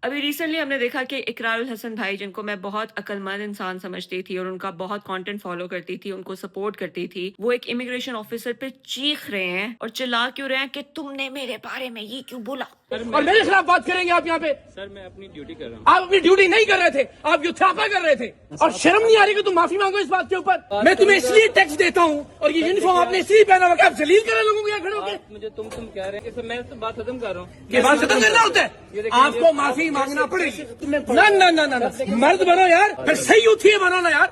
अभी रिसेंटली हमने देखा कि इकरारुल हसन भाई, जिनको मैं बहुत अक्लमंद इंसान समझती थी और उनका बहुत कंटेंट फॉलो करती थी, उनको सपोर्ट करती थी, वो एक इमिग्रेशन ऑफिसर पे चीख रहे हैं और चिल्ला क्यों रहे हैं कि तुमने मेरे बारे में ये क्यों बोला। और मेरे खिलाफ बात करेंगे आप यहाँ पे? सर मैं अपनी ड्यूटी कर रहा हूँ। आप अपनी ड्यूटी नहीं कर रहे थे, आप युद्धापा कर रहे थे और शर्म नहीं आ रही कि तुम माफी मांगो इस बात के ऊपर। मैं तुम्हें इसलिए टैक्स देता हूँ और ये यूनिफॉर्म आपने इसलिए पहना हुआ कि आप जलील करें लोगों को यहाँ खड़े होकर। मुझे तुम कह रहे हैं कि सर मैं तो बात खत्म कर रहा हूँ। ये बात खत्म करना होता है, आपको माफी मांगना पड़ेगी। ना ना ना ना मर्द बनो यार, फिर सही यूथी बनो ना यार,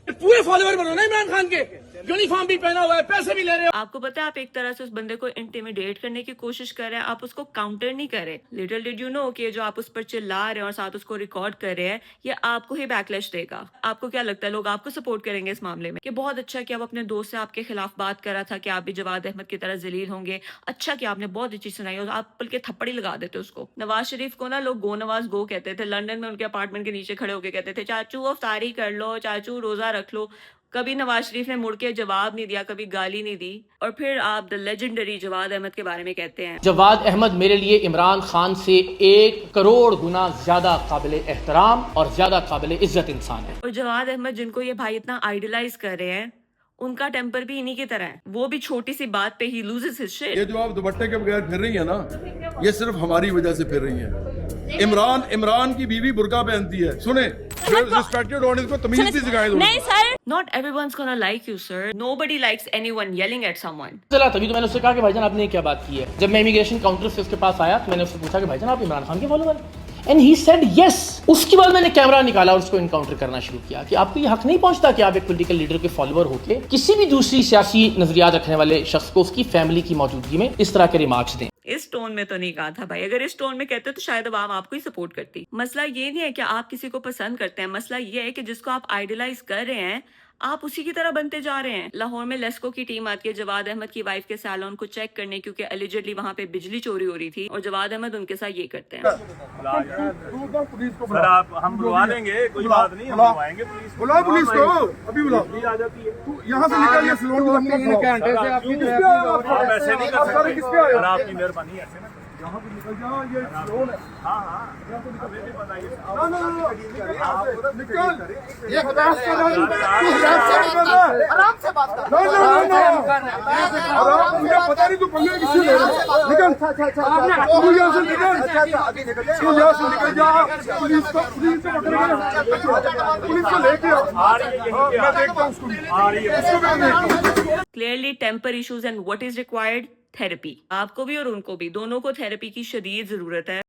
पूरे फॉलोअर बनो ना इमरान खान के। यूनिफॉर्म भी पहना हुआ है, पैसे भी ले रहे हो। आपको पता है आप एक तरह से उस बंदे को इंटिमिडेट करने की कोशिश कर रहे हैं, आप उसको काउंटर नहीं कर रहे। लिटिल डिड यू नो कि जो आप उस पर चिल्ला रहे हैं और साथ उसको रिकॉर्ड कर रहे हैं, ये आपको ही बैकलैश देगा। आपको क्या लगता है लोग आपको सपोर्ट करेंगे इस मामले में? कि बहुत अच्छा कि आप अपने दोस्त से आपके खिलाफ बात कर रहा था कि आप भी जवाद अहमद की तरह जलील होंगे। अच्छा कि आपने बहुत अच्छी सुनाई और आप बल्कि थप्पड़ी लगा देते उसको। नवाज शरीफ को ना लोग गो नवाज गो कहते थे। लंदन में उनके अपार्टमेंट के नीचे खड़े होकर कहते थे चाचू अफ्तारी कर लो, चाचू रोजा रख लो। कभी नवाज शरीफ ने मुड़ के जवाब नहीं दिया, कभी गाली नहीं दी। और फिर आप द लेजेंडरी जवाद अहमद के बारे में कहते हैं। जवाद अहमद मेरे लिए इमरान खान से 1 करोड़ गुना ज्यादा काबिल एहतराम और ज्यादा काबिल इज्जत इंसान है। और जवाद अहमद जिनको ये भाई इतना आइडलाइज कर रहे हैं, उनका टेम्पर भी इन्हीं की तरह है। वो भी छोटी सी बात पे ही लूजेस हिज शिट। ये जो आप दुपट्टे के बगैर फिर रही है ना, ये सिर्फ हमारी वजह से फिर रही है। इमरान की बीवी बुर्का पहनती है। सुने, रिस्पेक्टेड ऑडियंस को तमीज भी सिखाए। नहीं sir, Not everyone's gonna like you, sir. Nobody likes anyone yelling at someone. चला तभी तो मैंने उससे कहा कि भाईजान आपने क्या बात की है। जब मैं इमिग्रेशन काउंटर से उसके पास आया तो मैंने उससे पूछा कि भाईजान आप इमरान खान के follower? And he said yes. उसके बाद मैंने कैमरा निकाला और उसको इनकाउंटर करना शुरू किया कि आपको ये हक नहीं पहुंचता कि आप एक पॉलिटिकल लीडर के फॉलोअर होके किसी भी दूसरी सियासी नजरियात रखने वाले शख्स को उसकी फैमिली की मौजूदगी में इस तरह के रिमार्क्स दें। इस टोन में तो नहीं कहा था भाई। अगर इस टोन में कहते तो शायद अब आपको ही सपोर्ट करती। मसला ये नहीं है कि आप किसी को पसंद करते हैं, मसला ये है कि जिसको आप आइडलाइज कर रहे हैं आप उसी की तरह बनते जा रहे हैं। लाहौर में लेस्को की टीम आती है जवाद अहमद की वाइफ के सैलून को चेक करने, क्योंकि एलिजिडली वहां पे बिजली चोरी हो रही थी और जवाद अहमद उनके साथ ये करते हैं। सर आप हम बुलवा देंगे, कोई बात नहीं, हम बुलवाएंगे पुलिस। बुलाओ पुलिस को, अभी बुलाओ। आ जाती है। तू यहाँ से निकल, ये सैलून को घंटे से आपकी जो है आप ऐसे नहीं कर सकते सर, आपकी मेहरबानी ऐसे ना। यहाँ से निकल जाओ, ये सैलून है। हाँ हाँ, हमें भी बताइए। निकल, ये बर्दाश्त कर रहा हूँ। आराम से बात कर। मुझे पता नहीं तू पंगे किसी ले रहा है। निकल, तू यहाँ से निकल, तू यहाँ से निकल जा। पुलिस को पकड़ के पुलिस को लेके आओ। मैं देखता हूँ उसको। आ रही है। Clearly temper issues and what is required? Therapy. आपको भी और उनको भी, दोनों को थेरेपी की शदीद जरूरत है।